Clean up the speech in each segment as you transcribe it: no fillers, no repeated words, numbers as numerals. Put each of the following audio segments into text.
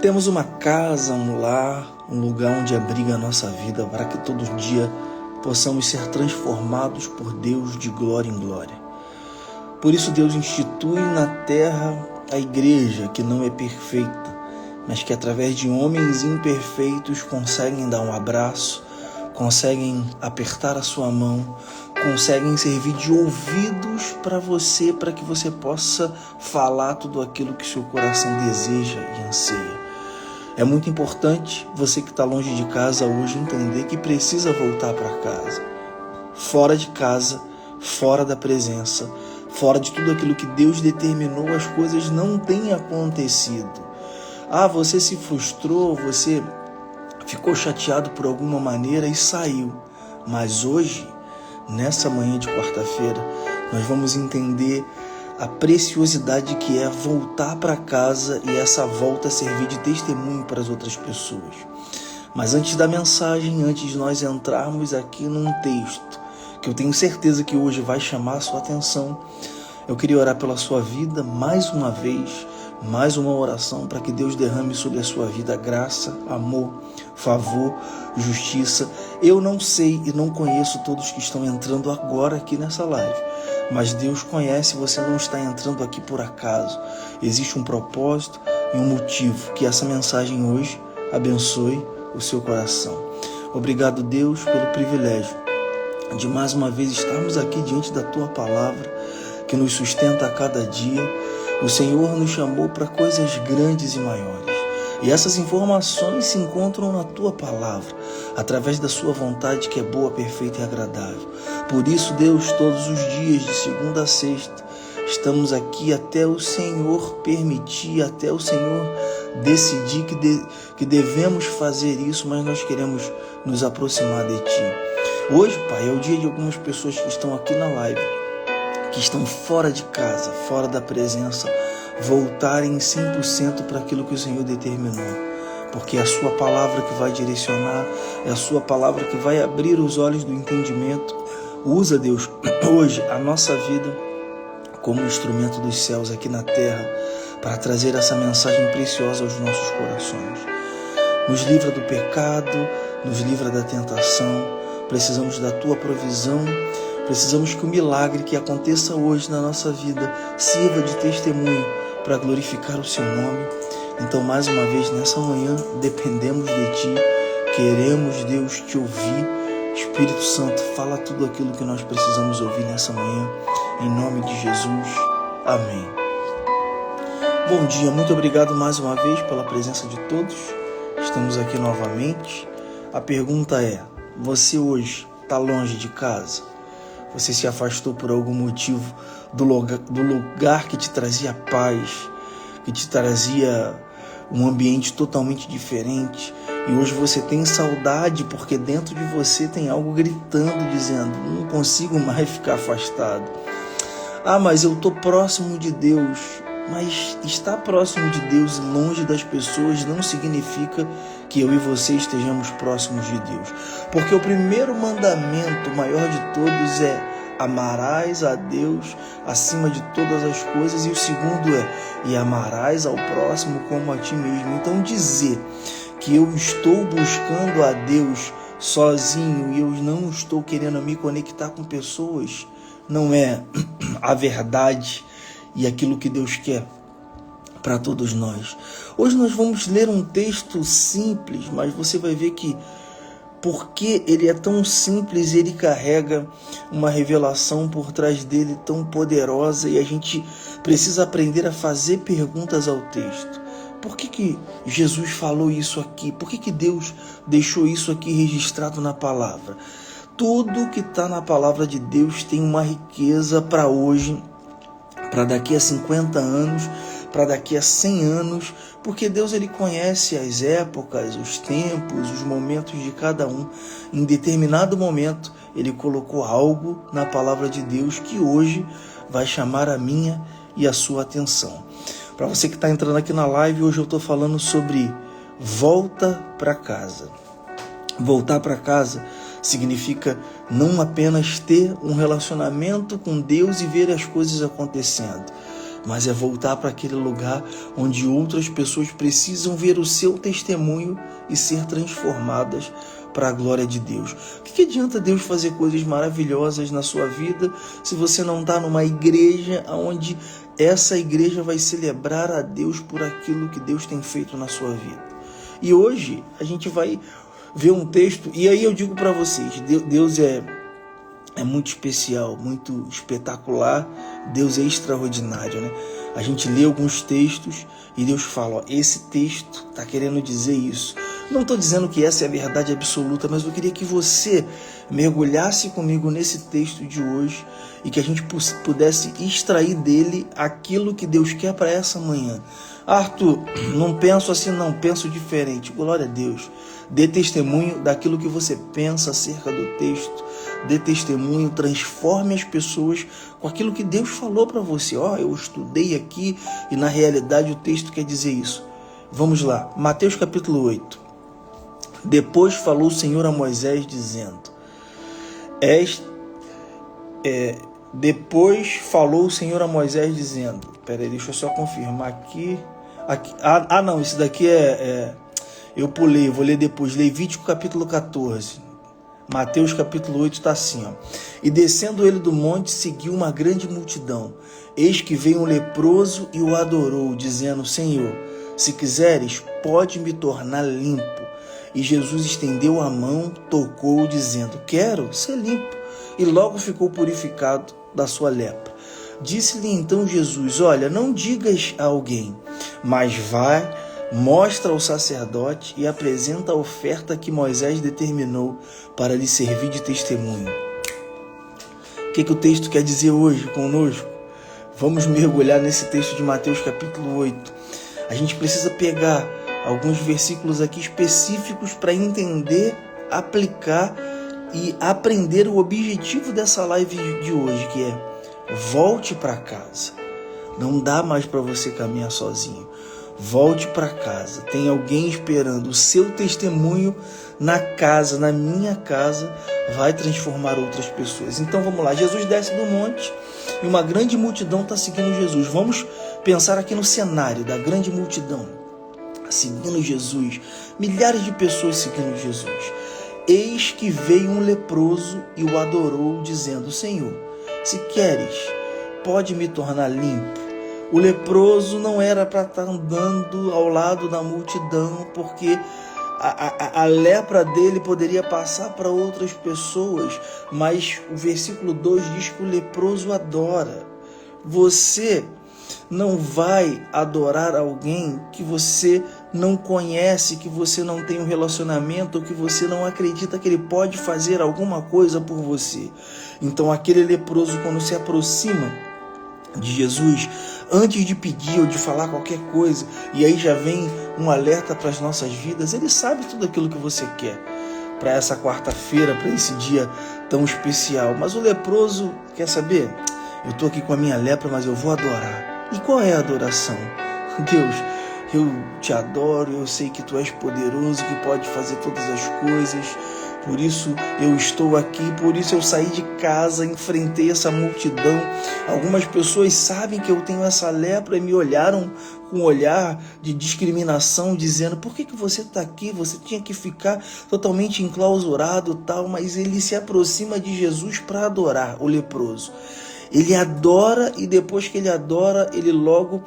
Temos uma casa, um lar, um lugar onde abriga a nossa vida para que todo dia possamos ser transformados por Deus de glória em glória. Por isso Deus institui na terra a igreja, que não é perfeita, mas que através de homens imperfeitos conseguem dar um abraço, conseguem apertar a sua mão, conseguem servir de ouvidos para você, para que você possa falar tudo aquilo que seu coração deseja e anseia. É muito importante você que está longe de casa hoje entender que precisa voltar para casa. Fora de casa, fora da presença, fora de tudo aquilo que Deus determinou, as coisas não têm acontecido. Você se frustrou, você ficou chateado por alguma maneira e saiu. Mas hoje, nessa manhã de quarta-feira, nós vamos entender a preciosidade que é voltar para casa e essa volta servir de testemunho para as outras pessoas. Mas antes da mensagem, antes de nós entrarmos aqui num texto que eu tenho certeza que hoje vai chamar a sua atenção, eu queria orar pela sua vida mais uma vez, mais uma oração para que Deus derrame sobre a sua vida graça, amor, favor, justiça. Eu não sei e não conheço todos que estão entrando agora aqui nessa live, mas Deus conhece, você não está entrando aqui por acaso. Existe um propósito e um motivo. Que essa mensagem hoje abençoe o seu coração. Obrigado, Deus, pelo privilégio de mais uma vez estarmos aqui diante da Tua Palavra, que nos sustenta a cada dia. O Senhor nos chamou para coisas grandes e maiores. E essas informações se encontram na Tua Palavra, através da Sua vontade que é boa, perfeita e agradável. Por isso, Deus, todos os dias, de segunda a sexta, estamos aqui até o Senhor permitir, até o Senhor decidir que devemos fazer isso, mas nós queremos nos aproximar de Ti. Hoje, Pai, é o dia de algumas pessoas que estão aqui na live, que estão fora de casa, fora da presença, voltarem 100% para aquilo que o Senhor determinou. Porque é a Sua palavra que vai direcionar, é a Sua palavra que vai abrir os olhos do entendimento. Usa, Deus, hoje a nossa vida como instrumento dos céus aqui na terra para trazer essa mensagem preciosa aos nossos corações. Nos livra do pecado, nos livra da tentação. Precisamos da Tua provisão. Precisamos que o milagre que aconteça hoje na nossa vida sirva de testemunho para glorificar o Seu nome. Então, mais uma vez, nessa manhã, dependemos de Ti. Queremos, Deus, Te ouvir. Espírito Santo, fala tudo aquilo que nós precisamos ouvir nessa manhã. Em nome de Jesus. Amém. Bom dia, muito obrigado mais uma vez pela presença de todos. Estamos aqui novamente. A pergunta é: você hoje está longe de casa? Você se afastou por algum motivo do lugar que te trazia paz, que te trazia um ambiente totalmente diferente, e hoje você tem saudade porque dentro de você tem algo gritando, dizendo: não consigo mais ficar afastado. Mas eu estou próximo de Deus. Mas estar próximo de Deus e longe das pessoas não significa que eu e você estejamos próximos de Deus. Porque o primeiro mandamento, o maior de todos, é: amarás a Deus acima de todas as coisas. E o segundo é: e amarás ao próximo como a ti mesmo. Então, dizer que eu estou buscando a Deus sozinho e eu não estou querendo me conectar com pessoas não é a verdade e aquilo que Deus quer para todos nós. Hoje nós vamos ler um texto simples, mas você vai ver que porque ele é tão simples, ele carrega uma revelação por trás dele tão poderosa, e a gente precisa aprender a fazer perguntas ao texto. Por que Jesus falou isso aqui? Por que Deus deixou isso aqui registrado na palavra? Tudo que está na palavra de Deus tem uma riqueza para hoje, para daqui a 50 anos, para daqui a 100 anos, porque Deus ele conhece as épocas, os tempos, os momentos de cada um. Em determinado momento, ele colocou algo na palavra de Deus que hoje vai chamar a minha e a sua atenção. Para você que está entrando aqui na live, hoje eu estou falando sobre volta para casa. Voltar para casa significa não apenas ter um relacionamento com Deus e ver as coisas acontecendo, mas é voltar para aquele lugar onde outras pessoas precisam ver o seu testemunho e ser transformadas para a glória de Deus. O que adianta Deus fazer coisas maravilhosas na sua vida se você não está numa igreja onde essa igreja vai celebrar a Deus por aquilo que Deus tem feito na sua vida? E hoje a gente vai ver um texto, e aí eu digo para vocês, Deus é muito especial, muito espetacular, Deus é extraordinário, né? A gente lê alguns textos e Deus fala, ó, esse texto está querendo dizer isso. Não estou dizendo que essa é a verdade absoluta, mas eu queria que você mergulhasse comigo nesse texto de hoje e que a gente pudesse extrair dele aquilo que Deus quer para essa manhã. Arthur, não penso assim não, penso diferente. Glória a Deus. Dê testemunho daquilo que você pensa acerca do texto. Dê testemunho, transforme as pessoas com aquilo que Deus falou para você. Ó, eu estudei aqui e na realidade o texto quer dizer isso. Vamos lá, Mateus capítulo 8. Depois falou o Senhor a Moisés dizendo, depois falou o Senhor a Moisés dizendo, peraí, deixa eu só confirmar aqui. Não, isso daqui eu pulei, vou ler depois, Levítico capítulo 14, Mateus capítulo 8 está assim, ó. E descendo ele do monte, seguiu uma grande multidão, eis que veio um leproso e o adorou, dizendo, Senhor, se quiseres, pode me tornar limpo. E Jesus estendeu a mão, tocou, dizendo, quero ser limpo. E logo ficou purificado da sua lepra. Disse-lhe então Jesus, olha, não digas a alguém, mas vai, mostra ao sacerdote e apresenta a oferta que Moisés determinou para lhe servir de testemunho. O que o texto quer dizer hoje conosco? Vamos mergulhar nesse texto de Mateus capítulo 8. A gente precisa pegar alguns versículos aqui específicos para entender, aplicar e aprender o objetivo dessa live de hoje, que é volte para casa. Não dá mais para você caminhar sozinho. Volte para casa. Tem alguém esperando. O seu testemunho na casa, na minha casa, vai transformar outras pessoas. Então vamos lá. Jesus desce do monte e uma grande multidão está seguindo Jesus. Vamos pensar aqui no cenário da grande multidão seguindo Jesus. Milhares de pessoas seguindo Jesus. Eis que veio um leproso e o adorou, dizendo, Senhor, se queres, pode me tornar limpo. O leproso não era para estar andando ao lado da multidão, porque a lepra dele poderia passar para outras pessoas, mas o versículo 2 diz que o leproso adora. Você não vai adorar alguém que você não conhece, que você não tem um relacionamento, ou que você não acredita que ele pode fazer alguma coisa por você. Então aquele leproso, quando se aproxima de Jesus, antes de pedir ou de falar qualquer coisa, e aí já vem um alerta para as nossas vidas, ele sabe tudo aquilo que você quer para essa quarta-feira, para esse dia tão especial. Mas o leproso quer saber? Eu estou aqui com a minha lepra, mas eu vou adorar. E qual é a adoração? Deus, eu te adoro, eu sei que tu és poderoso, que pode fazer todas as coisas, por isso eu estou aqui, por isso eu saí de casa, enfrentei essa multidão. Algumas pessoas sabem que eu tenho essa lepra e me olharam com um olhar de discriminação, dizendo, por que você está aqui? Você tinha que ficar totalmente enclausurado, tal. Mas ele se aproxima de Jesus para adorar o leproso. Ele adora e depois que ele adora, ele logo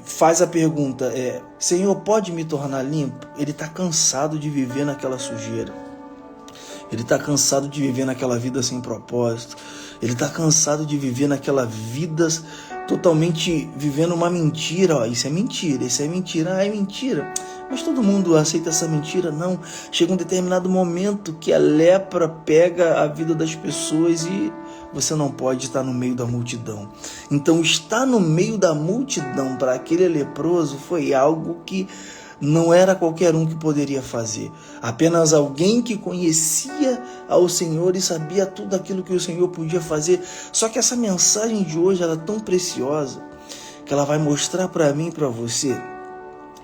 faz a pergunta, Senhor, pode me tornar limpo? Ele está cansado de viver naquela sujeira. Ele está cansado de viver naquela vida sem propósito. Ele está cansado de viver naquela vida totalmente vivendo uma mentira. Ó, isso é mentira, isso é mentira, é mentira. Mas todo mundo aceita essa mentira? Não. Chega um determinado momento que a lepra pega a vida das pessoas e você não pode estar no meio da multidão. Então, estar no meio da multidão para aquele leproso foi algo que não era qualquer um que poderia fazer. Apenas alguém que conhecia ao Senhor e sabia tudo aquilo que o Senhor podia fazer. Só que essa mensagem de hoje ela é tão preciosa que ela vai mostrar para mim e para você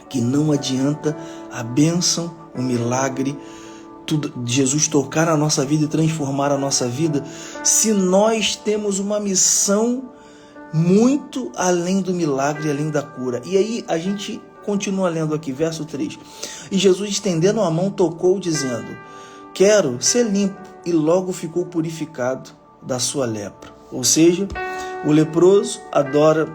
que não adianta a bênção, o milagre, tudo, Jesus tocar na nossa vida e transformar a nossa vida, se nós temos uma missão muito além do milagre, além da cura. E aí a gente continua lendo aqui, verso 3. E Jesus, estendendo a mão, tocou, dizendo: quero ser limpo. E logo ficou purificado da sua lepra. Ou seja, o leproso adora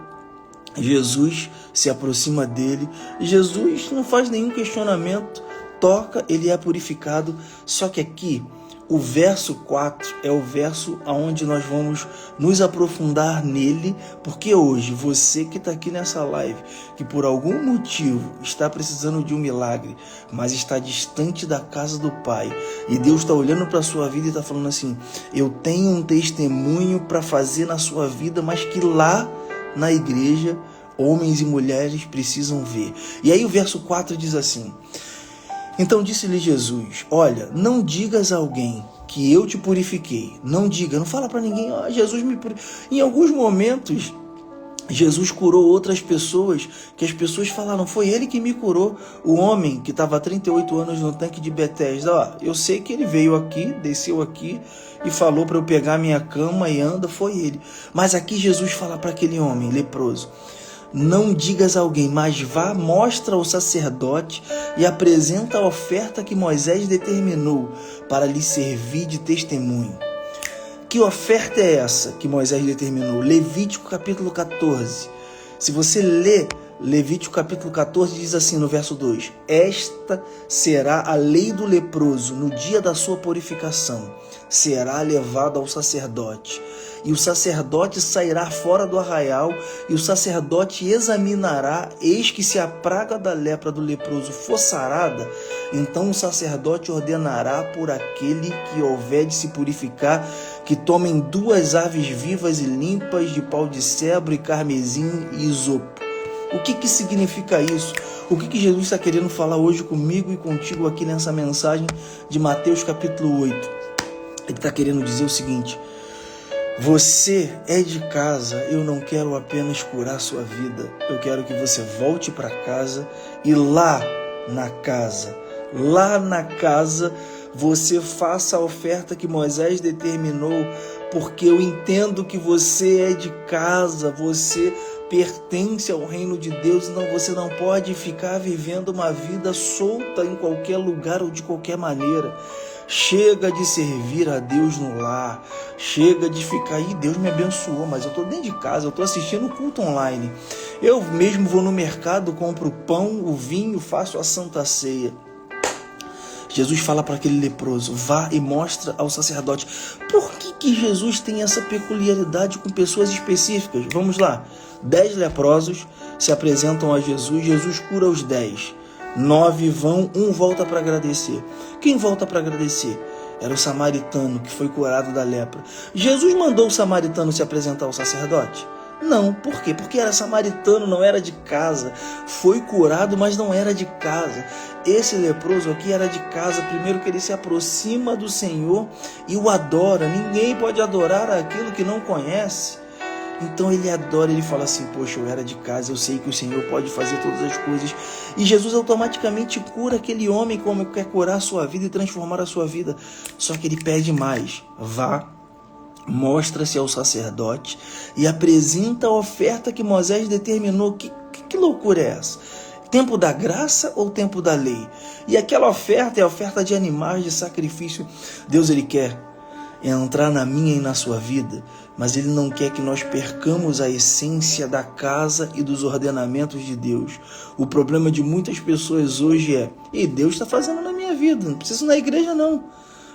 Jesus, se aproxima dele. Jesus não faz nenhum questionamento, toca, ele é purificado. Só que aqui, o verso 4 é o verso onde nós vamos nos aprofundar nele, porque hoje, você que está aqui nessa live, que por algum motivo está precisando de um milagre, mas está distante da casa do Pai, e Deus está olhando para a sua vida e está falando assim: eu tenho um testemunho para fazer na sua vida, mas que lá na igreja, homens e mulheres precisam ver. E aí o verso 4 diz assim: então disse-lhe Jesus: olha, não digas a alguém que eu te purifiquei. Não diga, não fala para ninguém: Jesus me purificou. Em alguns momentos, Jesus curou outras pessoas, que as pessoas falaram: foi ele que me curou. O homem que estava há 38 anos no tanque de Betesda, eu sei que ele veio aqui, desceu aqui e falou para eu pegar minha cama e anda, foi ele. Mas aqui Jesus fala para aquele homem leproso: não digas a alguém, mas vá, mostra ao sacerdote e apresenta a oferta que Moisés determinou para lhe servir de testemunho. Que oferta é essa que Moisés determinou? Levítico capítulo 14. Se você ler Levítico capítulo 14, diz assim no verso 2: esta será a lei do leproso no dia da sua purificação. Será levado ao sacerdote. E o sacerdote sairá fora do arraial, e o sacerdote examinará, eis que se a praga da lepra do leproso for sarada, então o sacerdote ordenará por aquele que houver de se purificar, que tomem 2 aves vivas e limpas de pau de cedro e carmesim e isopo. O que significa isso? O que Jesus está querendo falar hoje comigo e contigo aqui nessa mensagem de Mateus capítulo 8? Ele está querendo dizer o seguinte: você é de casa, eu não quero apenas curar sua vida, eu quero que você volte para casa e lá na casa você faça a oferta que Moisés determinou, porque eu entendo que você é de casa, você pertence ao reino de Deus, então você não pode ficar vivendo uma vida solta em qualquer lugar ou de qualquer maneira. Chega de servir a Deus no lar, chega de ficar aí, Deus me abençoou, mas eu estou dentro de casa, eu estou assistindo o culto online. Eu mesmo vou no mercado, compro o pão, o vinho, faço a santa ceia. Jesus fala para aquele leproso: vá e mostra ao sacerdote. Por que Jesus tem essa peculiaridade com pessoas específicas? Vamos lá. 10 leprosos se apresentam a Jesus, Jesus cura os 10. 9 vão, 1 volta para agradecer. Quem volta para agradecer? Era o samaritano que foi curado da lepra. Jesus mandou o samaritano se apresentar ao sacerdote? Não, por quê? Porque era samaritano, não era de casa. Foi curado, mas não era de casa. Esse leproso aqui era de casa. Primeiro que ele se aproxima do Senhor e o adora. Ninguém pode adorar aquilo que não conhece. Então ele adora, ele fala assim: poxa, eu era de casa, eu sei que o Senhor pode fazer todas as coisas. E Jesus automaticamente cura aquele homem como quer curar a sua vida e transformar a sua vida. Só que ele pede mais: vá, mostra-se ao sacerdote e apresenta a oferta que Moisés determinou. Que loucura é essa? Tempo da graça ou tempo da lei? E aquela oferta é a oferta de animais, de sacrifício. Deus, ele quer entrar na minha e na sua vida, mas ele não quer que nós percamos a essência da casa e dos ordenamentos de Deus. O problema de muitas pessoas hoje é: e Deus está fazendo na minha vida, não preciso ir na igreja não,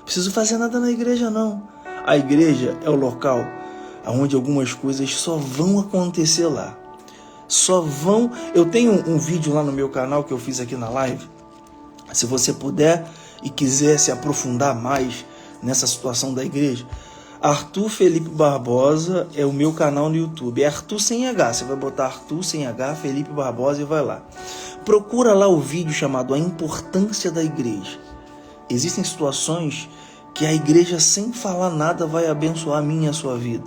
preciso fazer nada na igreja não. A igreja é o local onde algumas coisas só vão acontecer lá. Só vão. Eu tenho um vídeo lá no meu canal que eu fiz aqui na live. Se você puder e quiser se aprofundar mais nessa situação da igreja, Arthur Felipe Barbosa é o meu canal no YouTube. É Arthur sem H. Você vai botar Arthur sem H, Felipe Barbosa e vai lá. Procura lá o vídeo chamado A Importância da Igreja. Existem situações que a igreja, sem falar nada, vai abençoar a minha e a sua vida.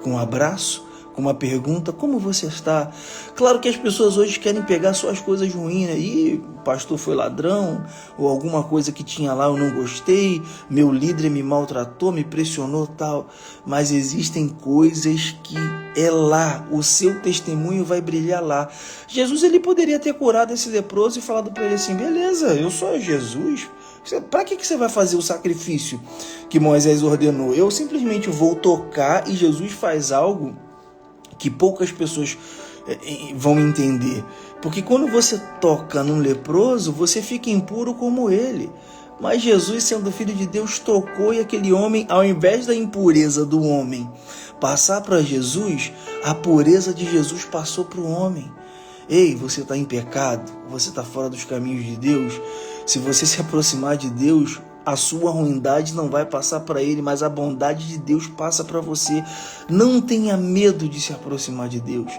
Com um abraço, com uma pergunta: como você está? Claro que as pessoas hoje querem pegar suas coisas ruins, né? E o pastor foi ladrão, ou alguma coisa que tinha lá eu não gostei, meu líder me maltratou, me pressionou, tal. Mas existem coisas que é lá, o seu testemunho vai brilhar lá. Jesus, ele poderia ter curado esse leproso e falado para ele assim: beleza, eu sou Jesus, para que você vai fazer o sacrifício que Moisés ordenou? Eu simplesmente vou tocar, e Jesus faz algo que poucas pessoas vão entender. Porque quando você toca num leproso, você fica impuro como ele. Mas Jesus, sendo filho de Deus, tocou, e aquele homem, ao invés da impureza do homem passar para Jesus, a pureza de Jesus passou para o homem. Ei, você está em pecado? Você está fora dos caminhos de Deus? Se você se aproximar de Deus, a sua ruindade não vai passar para ele, mas a bondade de Deus passa para você. Não tenha medo de se aproximar de Deus.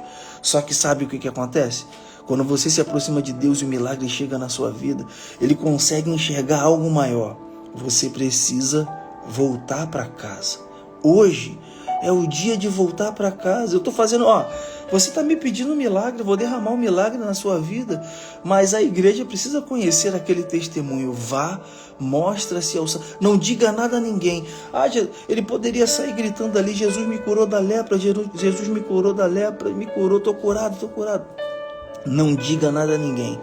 Só que sabe o que acontece? Quando você se aproxima de Deus e o milagre chega na sua vida, ele consegue enxergar algo maior. Você precisa voltar para casa. Hoje é o dia de voltar para casa. Eu estou fazendo, você está me pedindo um milagre, eu vou derramar um milagre na sua vida, mas a igreja precisa conhecer aquele testemunho. Vá, mostra-se ao... Não diga nada a ninguém. Ele poderia sair gritando ali: Jesus me curou da lepra, Jesus me curou da lepra, me curou, estou curado, estou curado. Não diga nada a ninguém.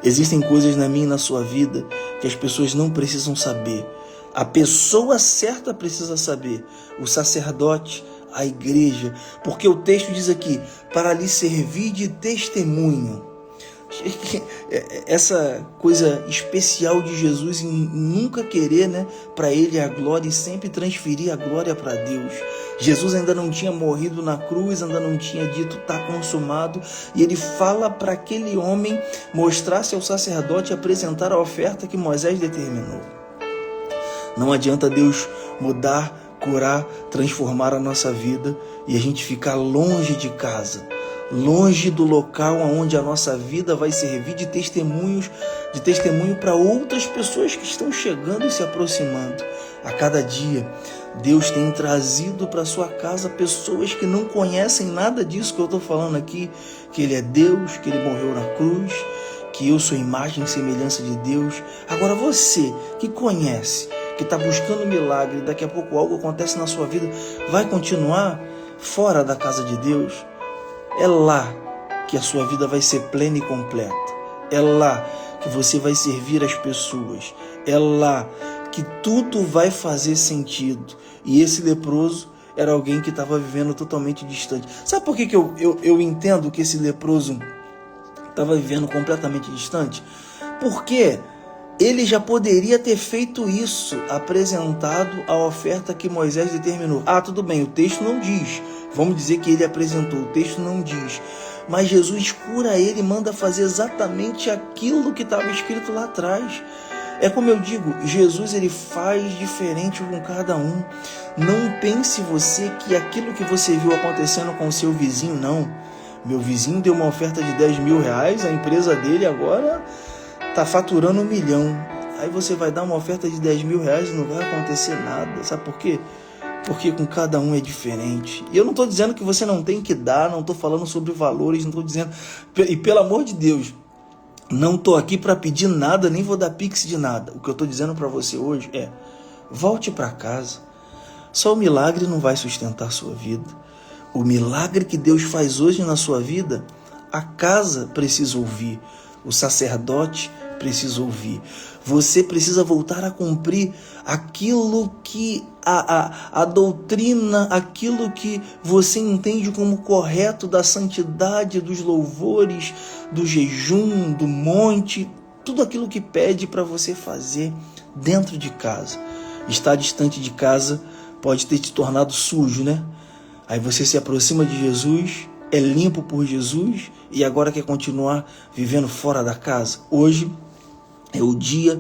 Existem coisas na minha e na sua vida que as pessoas não precisam saber. A pessoa certa precisa saber. O sacerdote, a igreja. Porque o texto diz aqui: para lhe servir de testemunho. Essa coisa especial de Jesus em nunca querer, para ele a glória e sempre transferir a glória para Deus. Jesus ainda não tinha morrido na cruz, ainda não tinha dito está consumado, e ele fala para aquele homem mostrar-se ao sacerdote e apresentar a oferta que Moisés determinou. Não adianta Deus mudar, curar, transformar a nossa vida e a gente ficar longe de casa, longe do local onde a nossa vida vai servir de testemunho para outras pessoas que estão chegando e se aproximando. A cada dia, Deus tem trazido para sua casa pessoas que não conhecem nada disso que eu estou falando aqui, que Ele é Deus, que Ele morreu na cruz, que eu sou imagem e semelhança de Deus. Agora você que conhece, que está buscando milagre, daqui a pouco algo acontece na sua vida, vai continuar fora da casa de Deus? É lá que a sua vida vai ser plena e completa. É lá que você vai servir as pessoas. É lá que tudo vai fazer sentido. E esse leproso era alguém que estava vivendo totalmente distante. Sabe por que eu entendo que esse leproso estava vivendo completamente distante? Porque ele já poderia ter feito isso, apresentado a oferta que Moisés determinou. Tudo bem, o texto não diz. Vamos dizer que ele apresentou, o texto não diz. Mas Jesus cura ele e manda fazer exatamente aquilo que estava escrito lá atrás. É como eu digo, Jesus ele faz diferente com cada um. Não pense você que aquilo que você viu acontecendo com o seu vizinho, não. Meu vizinho deu uma oferta de 10 mil reais, a empresa dele agora está faturando 1 milhão. Aí você vai dar uma oferta de 10 mil reais e não vai acontecer nada. Sabe por quê? Porque com cada um é diferente. E eu não estou dizendo que você não tem que dar, não estou falando sobre valores, não estou dizendo... E pelo amor de Deus, não estou aqui para pedir nada, nem vou dar pix de nada. O que eu estou dizendo para você hoje é: volte para casa. Só o milagre não vai sustentar a sua vida. O milagre que Deus faz hoje na sua vida, a casa precisa ouvir. O sacerdote precisa ouvir. Você precisa voltar a cumprir aquilo que a doutrina, aquilo que você entende como correto da santidade, dos louvores, do jejum, do monte, tudo aquilo que pede para você fazer dentro de casa. Estar distante de casa pode ter te tornado sujo, Aí você se aproxima de Jesus, é limpo por Jesus e agora quer continuar vivendo fora da casa. Hoje é o dia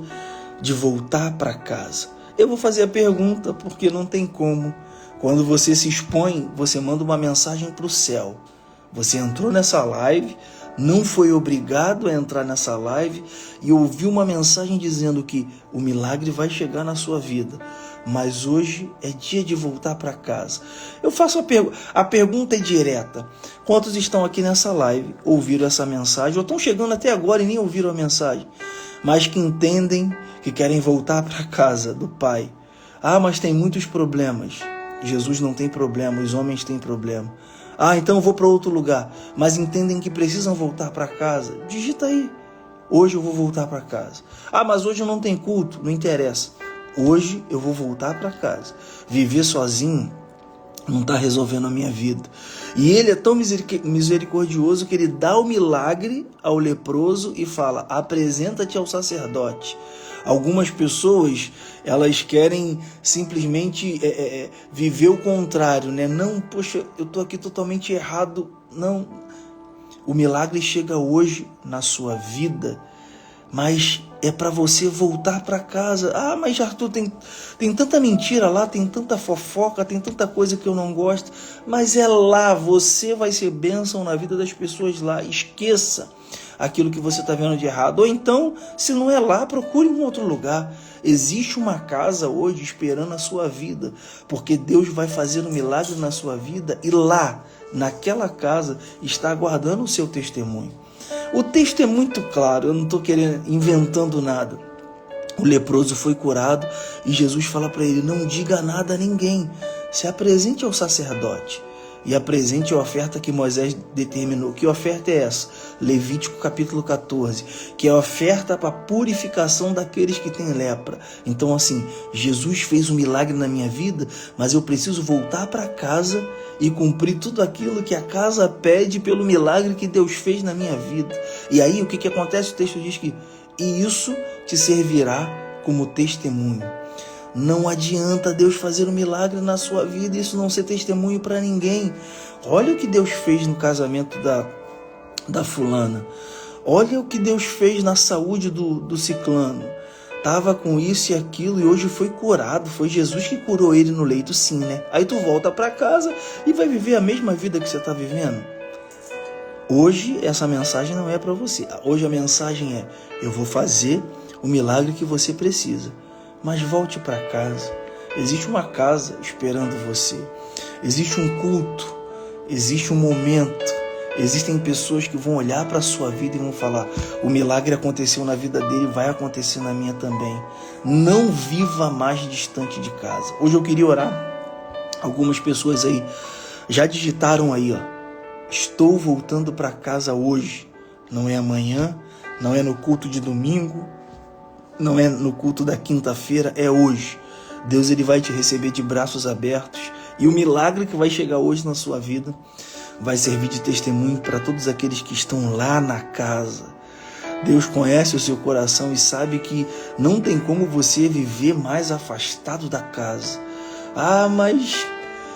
de voltar para casa. Eu vou fazer a pergunta porque não tem como. Quando você se expõe, você manda uma mensagem para o céu. Você entrou nessa live, não foi obrigado a entrar nessa live e ouviu uma mensagem dizendo que o milagre vai chegar na sua vida. mas hoje é dia de voltar para casa. Eu faço a pergunta é direta. Quantos estão aqui nessa live, ouviram essa mensagem, ou estão chegando até agora e nem ouviram a mensagem, mas que entendem que querem voltar para casa do Pai? Ah, mas tem muitos problemas. Jesus não tem problema, os homens têm problema. Ah, então eu vou para outro lugar, mas entendem que precisam voltar para casa. Digita aí. Hoje eu vou voltar para casa. Ah, mas hoje não tem culto. Não interessa. Hoje eu vou voltar para casa. Viver sozinho não está resolvendo a minha vida. E ele é tão misericordioso que ele dá o milagre ao leproso e fala: apresenta-te ao sacerdote. Algumas pessoas, elas querem simplesmente viver o contrário, né? Não, poxa, eu estou aqui totalmente errado. Não, o milagre chega hoje na sua vida, mas é para você voltar para casa. Ah, mas Arthur, tem tanta mentira lá, tem tanta fofoca, tem tanta coisa que eu não gosto. Mas é lá, você vai ser bênção na vida das pessoas lá. Esqueça aquilo que você está vendo de errado. Ou então, se não é lá, procure um outro lugar. Existe uma casa hoje esperando a sua vida, porque Deus vai fazer um milagre na sua vida e lá, naquela casa, está aguardando o seu testemunho. O texto é muito claro, eu não estou inventando nada. O leproso foi curado e Jesus fala para ele: não diga nada a ninguém, se apresente ao sacerdote e apresente a oferta que Moisés determinou. Que oferta é essa? Levítico capítulo 14, que é a oferta para a purificação daqueles que têm lepra. Então assim, Jesus fez um milagre na minha vida, mas eu preciso voltar para casa e cumprir tudo aquilo que a casa pede pelo milagre que Deus fez na minha vida. E aí o que acontece? O texto diz que isso te servirá como testemunho. Não adianta Deus fazer um milagre na sua vida e isso não ser testemunho para ninguém. Olha o que Deus fez no casamento da fulana. Olha o que Deus fez na saúde do ciclano. Estava com isso e aquilo e hoje foi curado. Foi Jesus que curou ele no leito, sim, né? Aí tu volta para casa e vai viver a mesma vida que você está vivendo. Hoje essa mensagem não é para você. Hoje a mensagem é: eu vou fazer o milagre que você precisa. Mas volte para casa. Existe uma casa esperando você. Existe um culto. Existe um momento. Existem pessoas que vão olhar para a sua vida e vão falar: o milagre aconteceu na vida dele, vai acontecer na minha também. Não viva mais distante de casa. Hoje eu queria orar. Algumas pessoas aí já digitaram aí, ó: estou voltando para casa hoje. Não é amanhã, não é no culto de domingo, não é no culto da quinta-feira, é hoje. Deus, ele vai te receber de braços abertos e o milagre que vai chegar hoje na sua vida vai servir de testemunho para todos aqueles que estão lá na casa. Deus conhece o seu coração e sabe que não tem como você viver mais afastado da casa. Ah, mas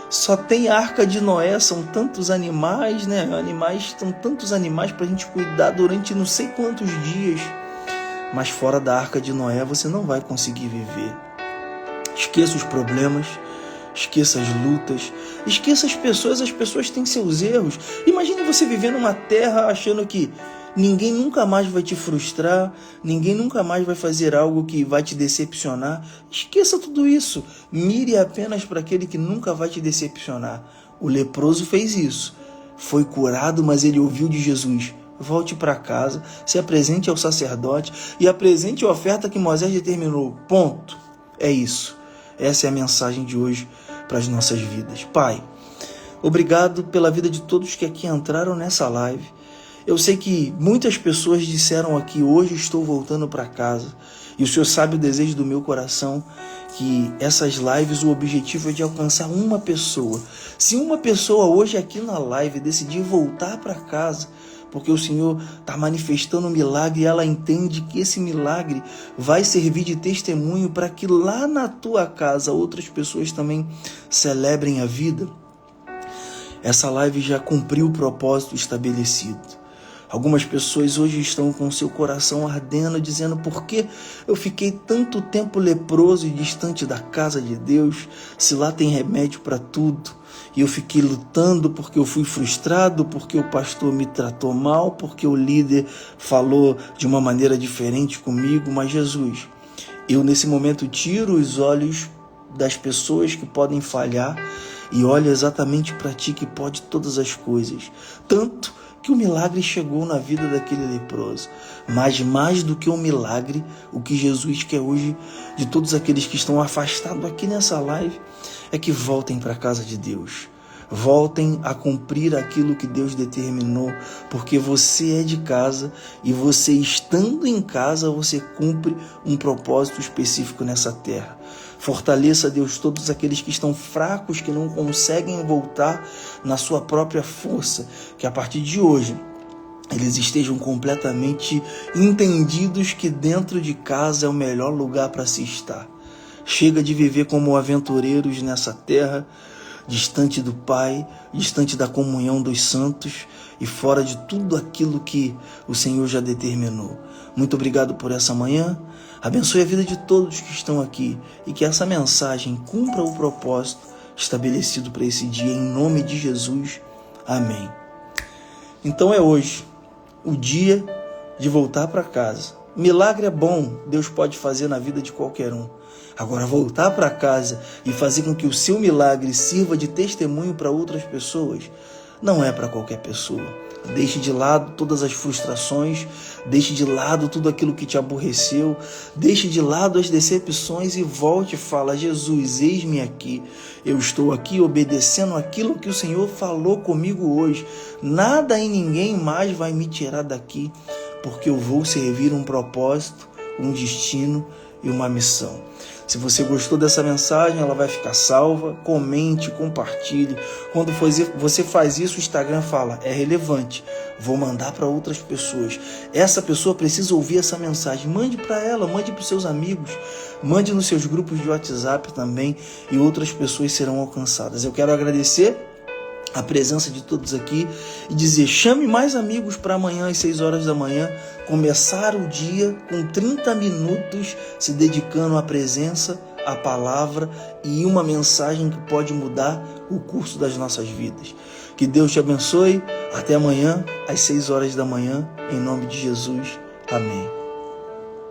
só tem a Arca de Noé, são tantos animais, né? São tantos animais para a gente cuidar durante não sei quantos dias. Mas fora da Arca de Noé você não vai conseguir viver. Esqueça os problemas, esqueça as lutas, esqueça as pessoas têm seus erros. Imagine você viver numa terra achando que ninguém nunca mais vai te frustrar, ninguém nunca mais vai fazer algo que vai te decepcionar. Esqueça tudo isso, mire apenas para aquele que nunca vai te decepcionar. O leproso fez isso, foi curado, mas ele ouviu de Jesus: volte para casa, se apresente ao sacerdote e apresente a oferta que Moisés determinou. Ponto. É isso. Essa é a mensagem de hoje para as nossas vidas. Pai, obrigado pela vida de todos que aqui entraram nessa live. Eu sei que muitas pessoas disseram aqui: hoje estou voltando para casa. E o Senhor sabe o desejo do meu coração, que essas lives, o objetivo é de alcançar uma pessoa. Se uma pessoa hoje aqui na live decidir voltar para casa, porque o Senhor está manifestando um milagre e ela entende que esse milagre vai servir de testemunho para que lá na tua casa outras pessoas também celebrem a vida, essa live já cumpriu o propósito estabelecido. Algumas pessoas hoje estão com seu coração ardendo, dizendo: por que eu fiquei tanto tempo leproso e distante da casa de Deus, se lá tem remédio para tudo? E eu fiquei lutando porque eu fui frustrado, porque o pastor me tratou mal, porque o líder falou de uma maneira diferente comigo. Mas Jesus, eu nesse momento tiro os olhos das pessoas que podem falhar e olha exatamente para ti que pode todas as coisas. Tanto que o milagre chegou na vida daquele leproso. Mas mais do que um milagre, o que Jesus quer hoje de todos aqueles que estão afastados aqui nessa live é que voltem para a casa de Deus. Voltem a cumprir aquilo que Deus determinou, porque você é de casa e você estando em casa, você cumpre um propósito específico nessa terra. Fortaleça, Deus, todos aqueles que estão fracos, que não conseguem voltar na sua própria força, que a partir de hoje eles estejam completamente entendidos que dentro de casa é o melhor lugar para se estar. Chega de viver como aventureiros nessa terra, distante do Pai, distante da comunhão dos santos e fora de tudo aquilo que o Senhor já determinou. Muito obrigado por essa manhã. Abençoe a vida de todos que estão aqui e que essa mensagem cumpra o propósito estabelecido para esse dia, em nome de Jesus. Amém. Então é hoje o dia de voltar para casa. Milagre é bom, Deus pode fazer na vida de qualquer um. Agora, voltar para casa e fazer com que o seu milagre sirva de testemunho para outras pessoas, não é para qualquer pessoa. Deixe de lado todas as frustrações, deixe de lado tudo aquilo que te aborreceu, deixe de lado as decepções e volte e fala: Jesus, eis-me aqui. Eu estou aqui obedecendo aquilo que o Senhor falou comigo hoje. Nada e ninguém mais vai me tirar daqui, porque eu vou servir um propósito, um destino e uma missão. Se você gostou dessa mensagem, ela vai ficar salva. Comente, compartilhe. Quando você faz isso, o Instagram fala: é relevante, vou mandar para outras pessoas. Essa pessoa precisa ouvir essa mensagem. Mande para ela, mande para os seus amigos, mande nos seus grupos de WhatsApp também, e outras pessoas serão alcançadas. Eu quero agradecer a presença de todos aqui e dizer: chame mais amigos para amanhã às 6 horas da manhã, começar o dia com 30 minutos se dedicando à presença, à palavra e uma mensagem que pode mudar o curso das nossas vidas. Que Deus te abençoe. Até amanhã às 6 horas da manhã, em nome de Jesus. Amém.